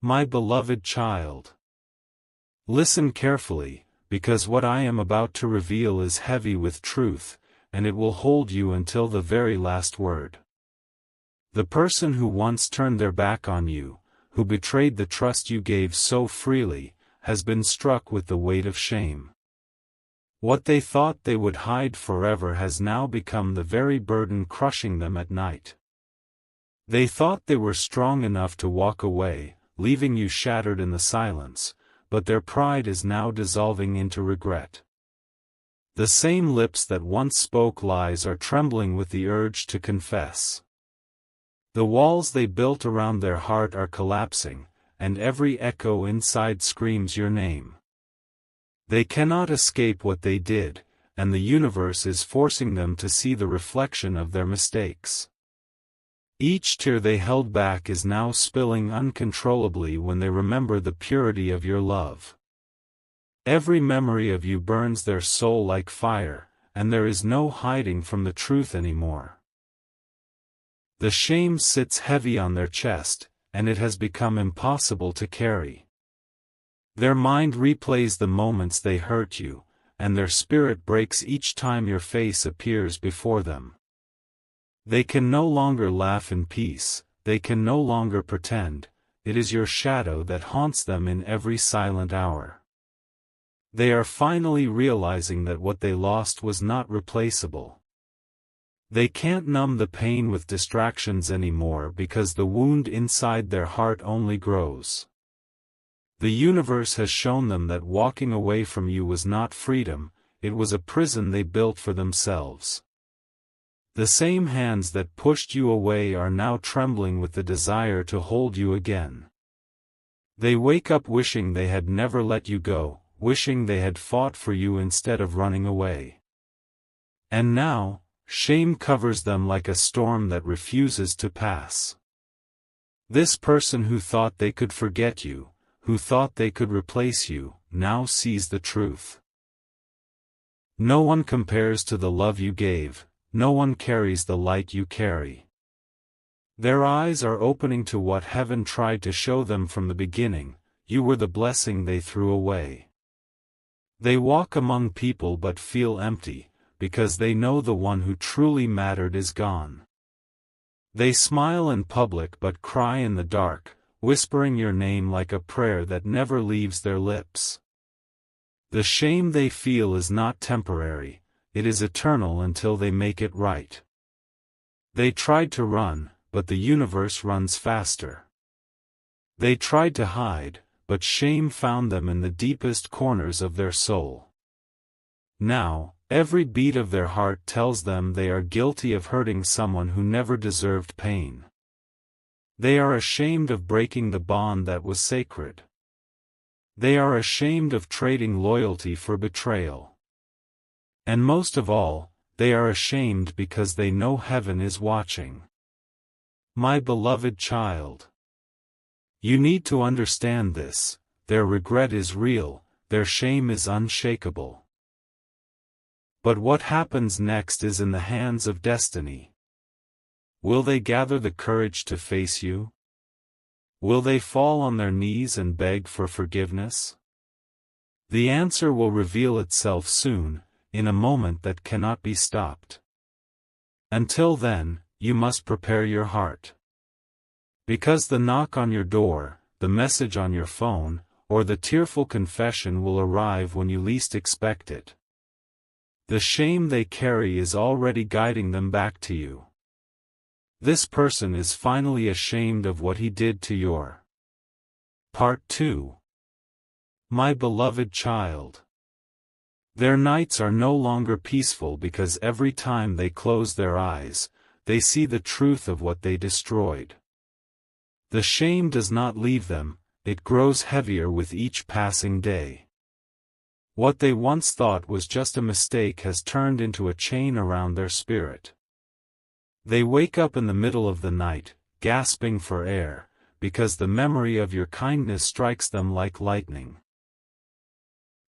My beloved child, listen carefully, because what I am about to reveal is heavy with truth, and it will hold you until the very last word. The person who once turned their back on you, who betrayed the trust you gave so freely, has been struck with the weight of shame. What they thought they would hide forever has now become the very burden crushing them at night. They thought they were strong enough to walk away, leaving you shattered in the silence, but their pride is now dissolving into regret. The same lips that once spoke lies are trembling with the urge to confess. The walls they built around their heart are collapsing, and every echo inside screams your name. They cannot escape what they did, and the universe is forcing them to see the reflection of their mistakes. Each tear they held back is now spilling uncontrollably when they remember the purity of your love. Every memory of you burns their soul like fire, and there is no hiding from the truth anymore. The shame sits heavy on their chest, and it has become impossible to carry. Their mind replays the moments they hurt you, and their spirit breaks each time your face appears before them. They can no longer laugh in peace, they can no longer pretend, it is your shadow that haunts them in every silent hour. They are finally realizing that what they lost was not replaceable. They can't numb the pain with distractions anymore because the wound inside their heart only grows. The universe has shown them that walking away from you was not freedom, it was a prison they built for themselves. The same hands that pushed you away are now trembling with the desire to hold you again. They wake up wishing they had never let you go, wishing they had fought for you instead of running away. And now, shame covers them like a storm that refuses to pass. This person who thought they could forget you, who thought they could replace you, now sees the truth. No one compares to the love you gave, no one carries the light you carry. Their eyes are opening to what heaven tried to show them from the beginning, you were the blessing they threw away. They walk among people but feel empty, because they know the one who truly mattered is gone. They smile in public but cry in the dark, whispering your name like a prayer that never leaves their lips. The shame they feel is not temporary, it is eternal until they make it right. They tried to run, but the universe runs faster. They tried to hide, but shame found them in the deepest corners of their soul. Now, every beat of their heart tells them they are guilty of hurting someone who never deserved pain. They are ashamed of breaking the bond that was sacred. They are ashamed of trading loyalty for betrayal. And most of all, they are ashamed because they know heaven is watching. My beloved child, you need to understand this, their regret is real, their shame is unshakable. But what happens next is in the hands of destiny. Will they gather the courage to face you? Will they fall on their knees and beg for forgiveness? The answer will reveal itself soon, in a moment that cannot be stopped. Until then, you must prepare your heart. Because the knock on your door, the message on your phone, or the tearful confession will arrive when you least expect it. The shame they carry is already guiding them back to you. This person is finally ashamed of what he did to your. Part 2. My beloved child. Their nights are no longer peaceful because every time they close their eyes, they see the truth of what they destroyed. The shame does not leave them, it grows heavier with each passing day. What they once thought was just a mistake has turned into a chain around their spirit. They wake up in the middle of the night, gasping for air, because the memory of your kindness strikes them like lightning.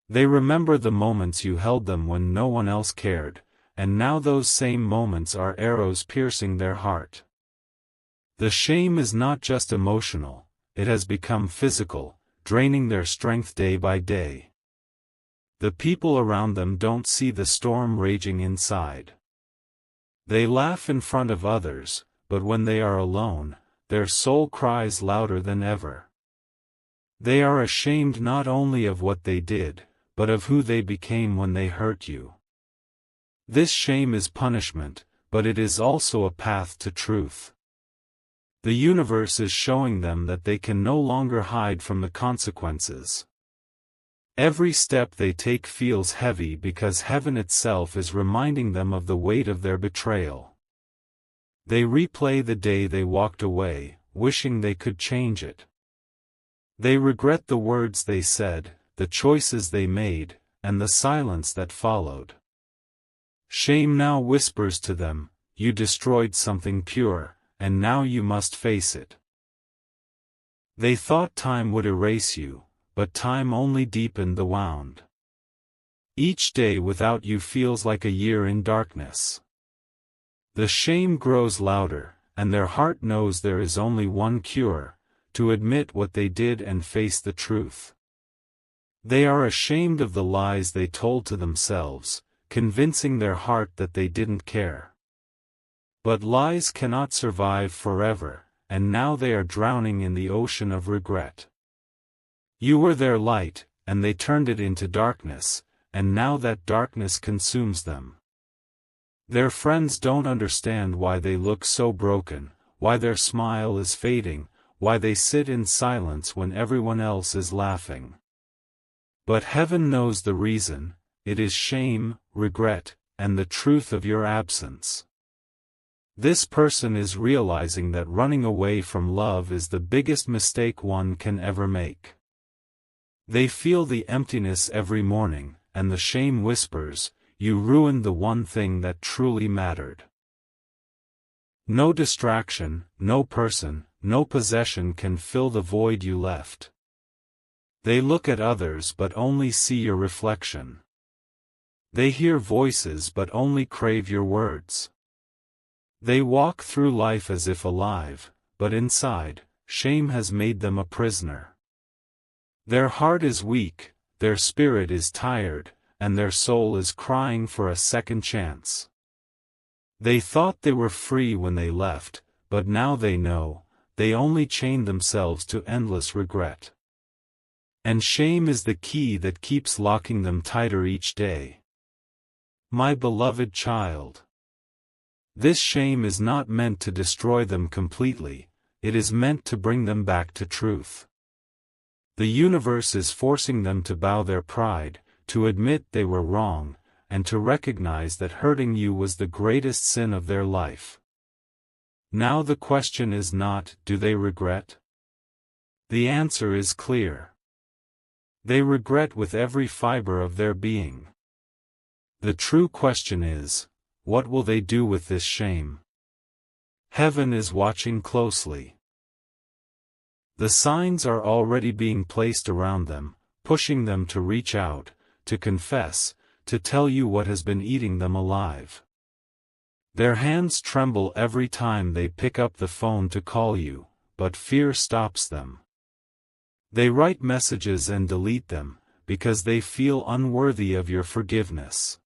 They remember the moments you held them when no one else cared, and now those same moments are arrows piercing their heart. The shame is not just emotional, it has become physical, draining their strength day by day. The people around them don't see the storm raging inside. They laugh in front of others, but when they are alone, their soul cries louder than ever. They are ashamed not only of what they did, but of who they became when they hurt you. This shame is punishment, but it is also a path to truth. The universe is showing them that they can no longer hide from the consequences. Every step they take feels heavy because heaven itself is reminding them of the weight of their betrayal. They replay the day they walked away, wishing they could change it. They regret the words they said, the choices they made, and the silence that followed. Shame now whispers to them, "You destroyed something pure, and now you must face it." They thought time would erase you, but time only deepened the wound. Each day without you feels like a year in darkness. The shame grows louder, and their heart knows there is only one cure: to admit what they did and face the truth. They are ashamed of the lies they told to themselves, convincing their heart that they didn't care. But lies cannot survive forever, and now they are drowning in the ocean of regret. You were their light, and they turned it into darkness, and now that darkness consumes them. Their friends don't understand why they look so broken, why their smile is fading, why they sit in silence when everyone else is laughing. But heaven knows the reason: it is shame, regret, and the truth of your absence. This person is realizing that running away from love is the biggest mistake one can ever make. They feel the emptiness every morning, and the shame whispers, "You ruined the one thing that truly mattered." No distraction, no person, no possession can fill the void you left. They look at others but only see your reflection. They hear voices but only crave your words. They walk through life as if alive, but inside, shame has made them a prisoner. Their heart is weak, their spirit is tired, and their soul is crying for a second chance. They thought they were free when they left, but now they know, they only chained themselves to endless regret. And shame is the key that keeps locking them tighter each day. My beloved child. This shame is not meant to destroy them completely, it is meant to bring them back to truth. The universe is forcing them to bow their pride, to admit they were wrong, and to recognize that hurting you was the greatest sin of their life. Now the question is not, do they regret? The answer is clear. They regret with every fiber of their being. The true question is, what will they do with this shame? Heaven is watching closely. The signs are already being placed around them, pushing them to reach out, to confess, to tell you what has been eating them alive. Their hands tremble every time they pick up the phone to call you, but fear stops them. They write messages and delete them, because they feel unworthy of your forgiveness.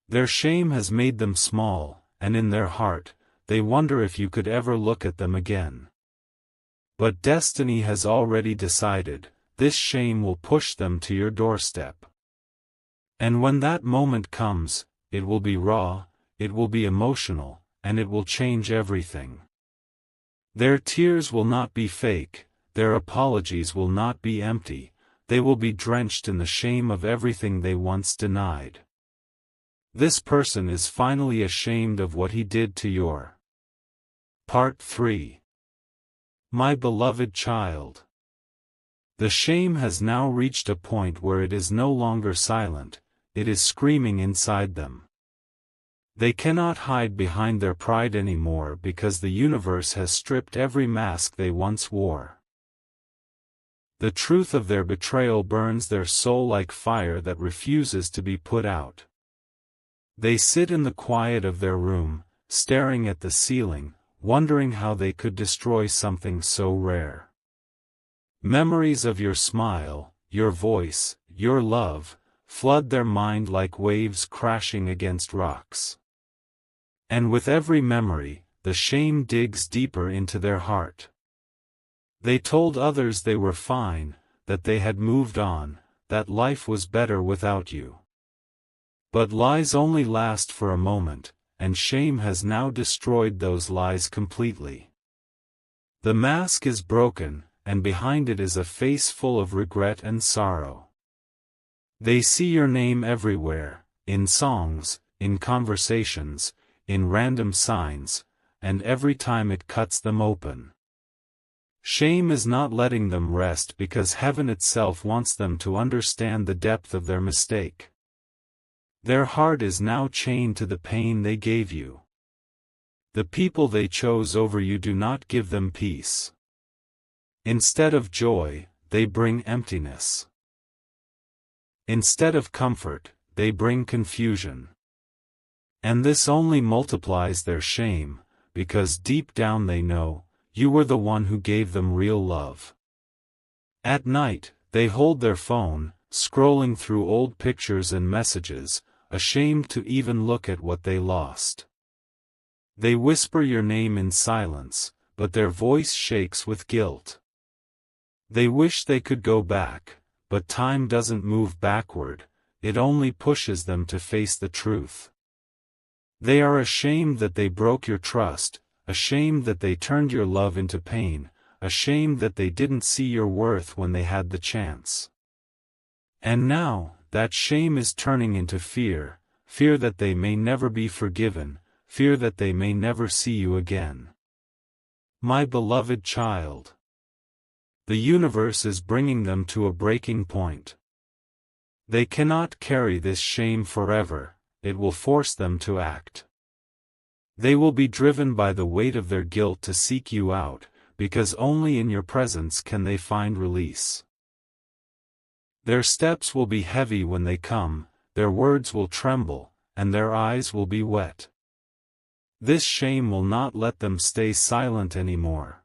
Their shame has made them small, and in their heart, they wonder if you could ever look at them again. But destiny has already decided, this shame will push them to your doorstep. And when that moment comes, it will be raw, it will be emotional, and it will change everything. Their tears will not be fake, their apologies will not be empty, they will be drenched in the shame of everything they once denied. This person is finally ashamed of what he did to your. Part 3. My beloved child. The shame has now reached a point where it is no longer silent, it is screaming inside them. They cannot hide behind their pride anymore because the universe has stripped every mask they once wore. The truth of their betrayal burns their soul like fire that refuses to be put out. They sit in the quiet of their room, staring at the ceiling, wondering how they could destroy something so rare. Memories of your smile, your voice, your love, flood their mind like waves crashing against rocks. And with every memory, the shame digs deeper into their heart. They told others they were fine, that they had moved on, that life was better without you. But lies only last for a moment, and shame has now destroyed those lies completely. The mask is broken, and behind it is a face full of regret and sorrow. They see your name everywhere, in songs, in conversations, in random signs, and every time it cuts them open. Shame is not letting them rest because heaven itself wants them to understand the depth of their mistake. Their heart is now chained to the pain they gave you. The people they chose over you do not give them peace. Instead of joy, they bring emptiness. Instead of comfort, they bring confusion. And this only multiplies their shame, because deep down they know, you were the one who gave them real love. At night, they hold their phone, scrolling through old pictures and messages, ashamed to even look at what they lost. They whisper your name in silence, but their voice shakes with guilt. They wish they could go back, but time doesn't move backward, it only pushes them to face the truth. They are ashamed that they broke your trust, ashamed that they turned your love into pain, ashamed that they didn't see your worth when they had the chance. And now, that shame is turning into fear, fear that they may never be forgiven, fear that they may never see you again. My beloved child. The universe is bringing them to a breaking point. They cannot carry this shame forever, it will force them to act. They will be driven by the weight of their guilt to seek you out, because only in your presence can they find release. Their steps will be heavy when they come, their words will tremble, and their eyes will be wet. This shame will not let them stay silent anymore.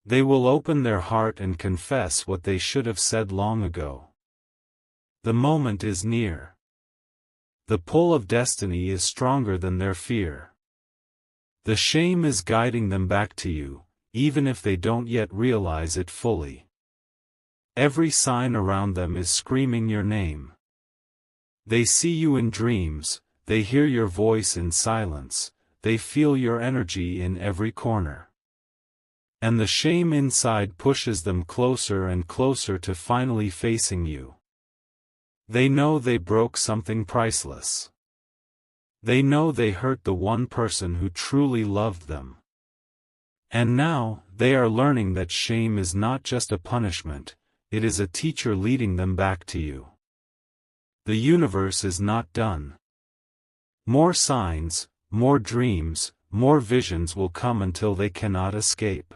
They will open their heart and confess what they should have said long ago. The moment is near. The pull of destiny is stronger than their fear. The shame is guiding them back to you, even if they don't yet realize it fully. Every sign around them is screaming your name. They see you in dreams, they hear your voice in silence, they feel your energy in every corner. And the shame inside pushes them closer and closer to finally facing you. They know they broke something priceless. They know they hurt the one person who truly loved them. And now, they are learning that shame is not just a punishment, it is a teacher leading them back to you. The universe is not done. More signs, more dreams, more visions will come until they cannot escape.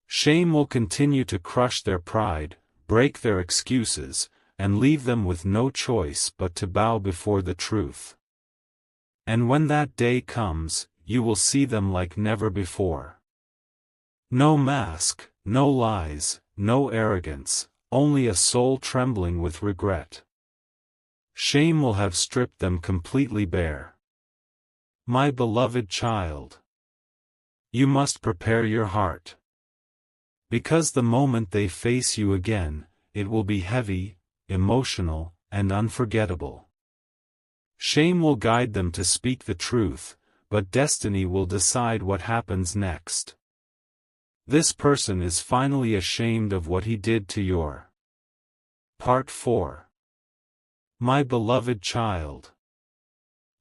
Shame will continue to crush their pride, break their excuses, and leave them with no choice but to bow before the truth. And when that day comes, you will see them like never before. No mask, no lies, no arrogance, only a soul trembling with regret. Shame will have stripped them completely bare. My beloved child. You must prepare your heart. Because the moment they face you again, it will be heavy, emotional, and unforgettable. Shame will guide them to speak the truth, but destiny will decide what happens next. This person is finally ashamed of what he did to your. Part 4. My beloved child.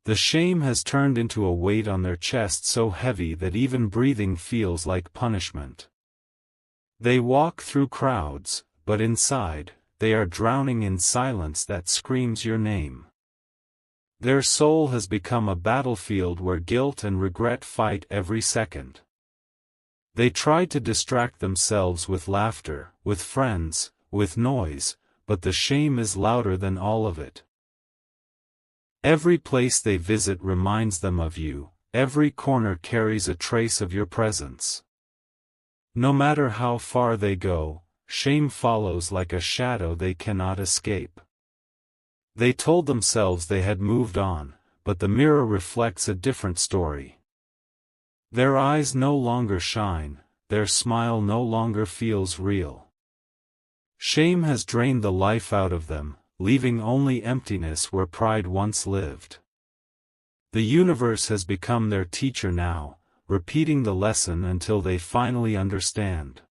The shame has turned into a weight on their chest so heavy that even breathing feels like punishment. They walk through crowds, but inside, they are drowning in silence that screams your name. Their soul has become a battlefield where guilt and regret fight every second. They try to distract themselves with laughter, with friends, with noise, but the shame is louder than all of it. Every place they visit reminds them of you, every corner carries a trace of your presence. No matter how far they go, shame follows like a shadow they cannot escape. They told themselves they had moved on, but the mirror reflects a different story. Their eyes no longer shine, their smile no longer feels real. Shame has drained the life out of them, leaving only emptiness where pride once lived. The universe has become their teacher now, repeating the lesson until they finally understand.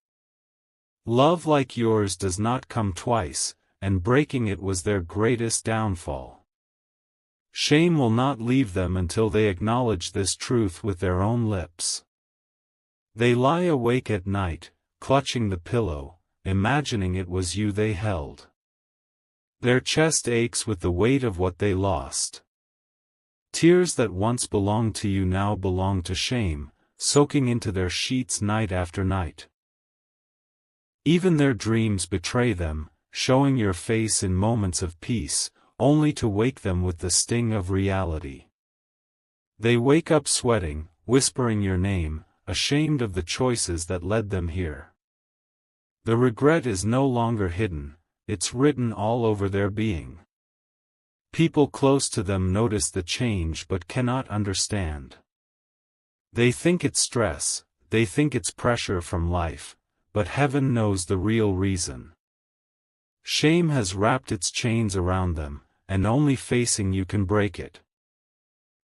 Love like yours does not come twice, and breaking it was their greatest downfall. Shame will not leave them until they acknowledge this truth with their own lips. They lie awake at night, clutching the pillow, imagining it was you they held. Their chest aches with the weight of what they lost. Tears that once belonged to you now belong to shame, soaking into their sheets night after night. Even their dreams betray them, showing your face in moments of peace, only to wake them with the sting of reality. They wake up sweating, whispering your name, ashamed of the choices that led them here. The regret is no longer hidden, it's written all over their being. People close to them notice the change but cannot understand. They think it's stress, they think it's pressure from life, but heaven knows the real reason. Shame has wrapped its chains around them, and only facing you can break it.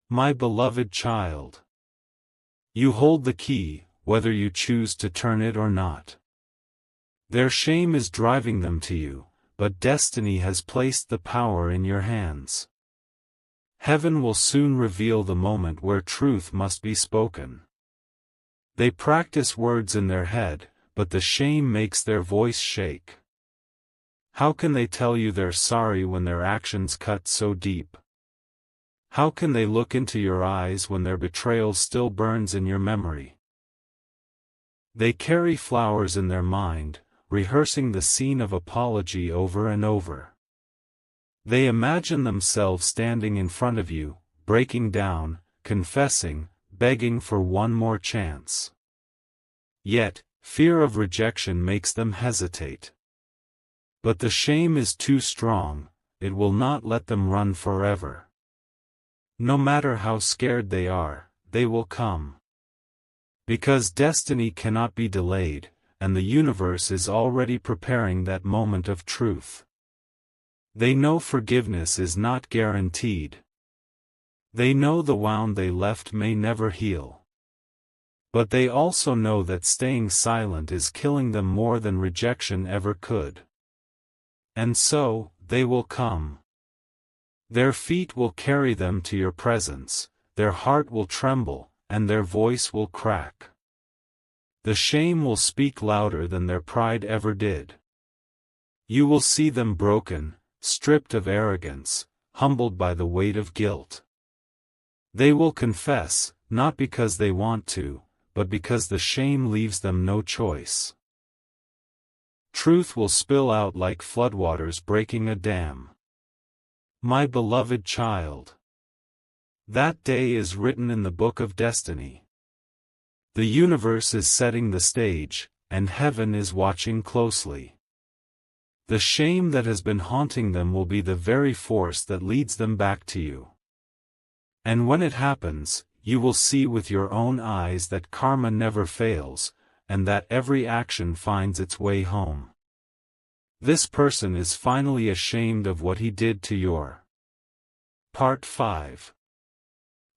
My beloved child. You hold the key, whether you choose to turn it or not. Their shame is driving them to you, but destiny has placed the power in your hands. Heaven will soon reveal the moment where truth must be spoken. They practice words in their head, but the shame makes their voice shake. How can they tell you they're sorry when their actions cut so deep? How can they look into your eyes when their betrayal still burns in your memory? They carry flowers in their mind, rehearsing the scene of apology over and over. They imagine themselves standing in front of you, breaking down, confessing, begging for one more chance. Yet, fear of rejection makes them hesitate. But the shame is too strong, it will not let them run forever. No matter how scared they are, they will come. Because destiny cannot be delayed, and the universe is already preparing that moment of truth. They know forgiveness is not guaranteed. They know the wound they left may never heal. But they also know that staying silent is killing them more than rejection ever could. And so, they will come. Their feet will carry them to your presence, their heart will tremble, and their voice will crack. The shame will speak louder than their pride ever did. You will see them broken, stripped of arrogance, humbled by the weight of guilt. They will confess, not because they want to, but because the shame leaves them no choice. Truth will spill out like floodwaters breaking a dam. My beloved child. That day is written in the book of destiny. The universe is setting the stage, and heaven is watching closely. The shame that has been haunting them will be the very force that leads them back to you. And when it happens, you will see with your own eyes that karma never fails, and that every action finds its way home. This person is finally ashamed of what he did to your. Part 5.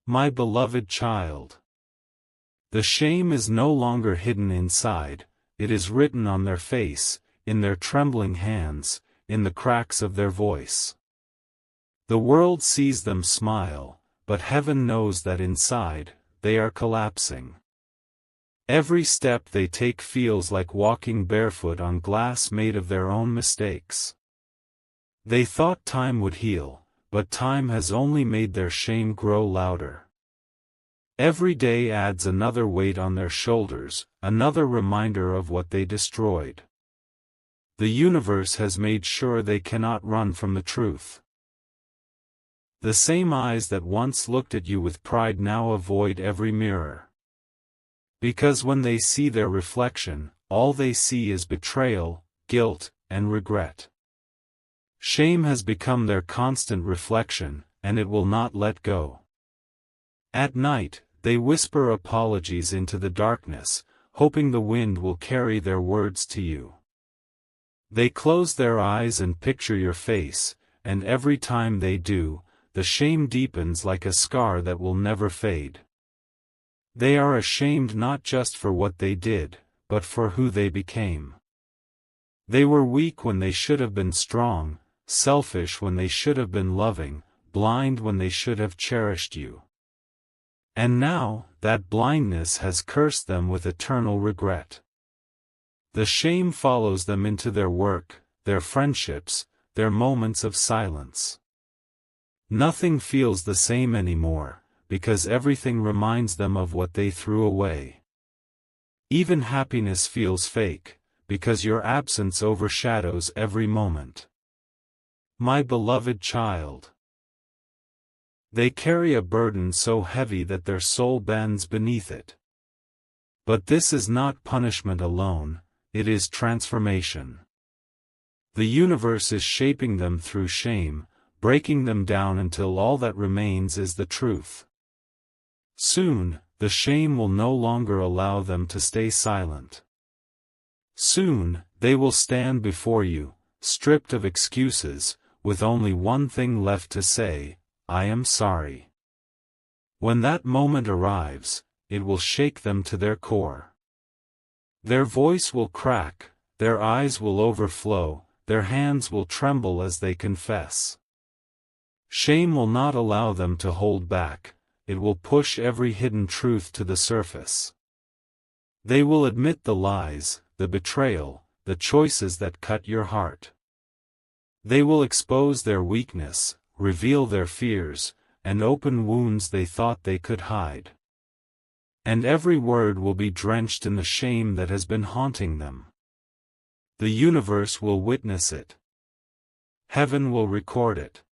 My beloved child. The shame is no longer hidden inside, it is written on their face, in their trembling hands, in the cracks of their voice. The world sees them smile, but heaven knows that inside, they are collapsing. Every step they take feels like walking barefoot on glass made of their own mistakes. They thought time would heal, but time has only made their shame grow louder. Every day adds another weight on their shoulders, another reminder of what they destroyed. The universe has made sure they cannot run from the truth. The same eyes that once looked at you with pride now avoid every mirror. Because when they see their reflection, all they see is betrayal, guilt, and regret. Shame has become their constant reflection, and it will not let go. At night, they whisper apologies into the darkness, hoping the wind will carry their words to you. They close their eyes and picture your face, and every time they do, the shame deepens like a scar that will never fade. They are ashamed not just for what they did, but for who they became. They were weak when they should have been strong, selfish when they should have been loving, blind when they should have cherished you. And now, that blindness has cursed them with eternal regret. The shame follows them into their work, their friendships, their moments of silence. Nothing feels the same anymore, because everything reminds them of what they threw away. Even happiness feels fake, because your absence overshadows every moment. My beloved child. They carry a burden so heavy that their soul bends beneath it. But this is not punishment alone, it is transformation. The universe is shaping them through shame, breaking them down until all that remains is the truth. Soon, the shame will no longer allow them to stay silent. Soon, they will stand before you, stripped of excuses, with only one thing left to say: I am sorry. When that moment arrives, it will shake them to their core. Their voice will crack, their eyes will overflow, their hands will tremble as they confess. Shame will not allow them to hold back, it will push every hidden truth to the surface. They will admit the lies, the betrayal, the choices that cut your heart. They will expose their weakness, reveal their fears, and open wounds they thought they could hide. And every word will be drenched in the shame that has been haunting them. The universe will witness it. Heaven will record it.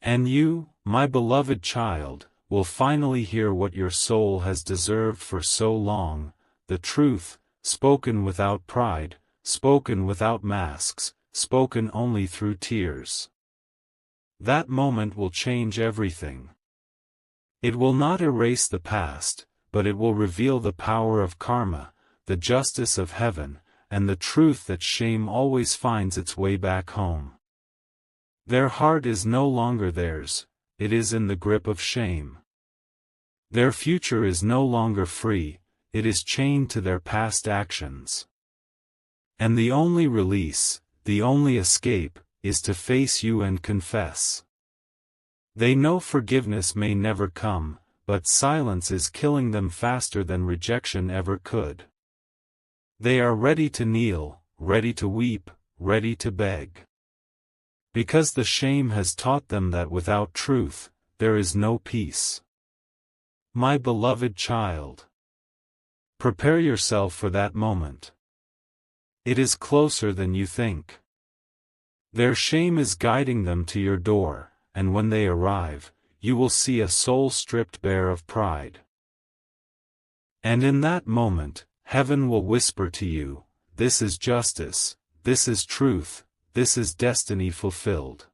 And you, my beloved child, will finally hear what your soul has deserved for so long, the truth, spoken without pride, spoken without masks, spoken only through tears. That moment will change everything. It will not erase the past, but it will reveal the power of karma, the justice of heaven, and the truth that shame always finds its way back home. Their heart is no longer theirs, it is in the grip of shame. Their future is no longer free, it is chained to their past actions. And the only release, the only escape, is to face you and confess. They know forgiveness may never come, but silence is killing them faster than rejection ever could. They are ready to kneel, ready to weep, ready to beg. Because the shame has taught them that without truth, there is no peace. My beloved child. Prepare yourself for that moment. It is closer than you think. Their shame is guiding them to your door, and when they arrive, you will see a soul stripped bare of pride. And in that moment, heaven will whisper to you, this is justice, this is truth, this is destiny fulfilled.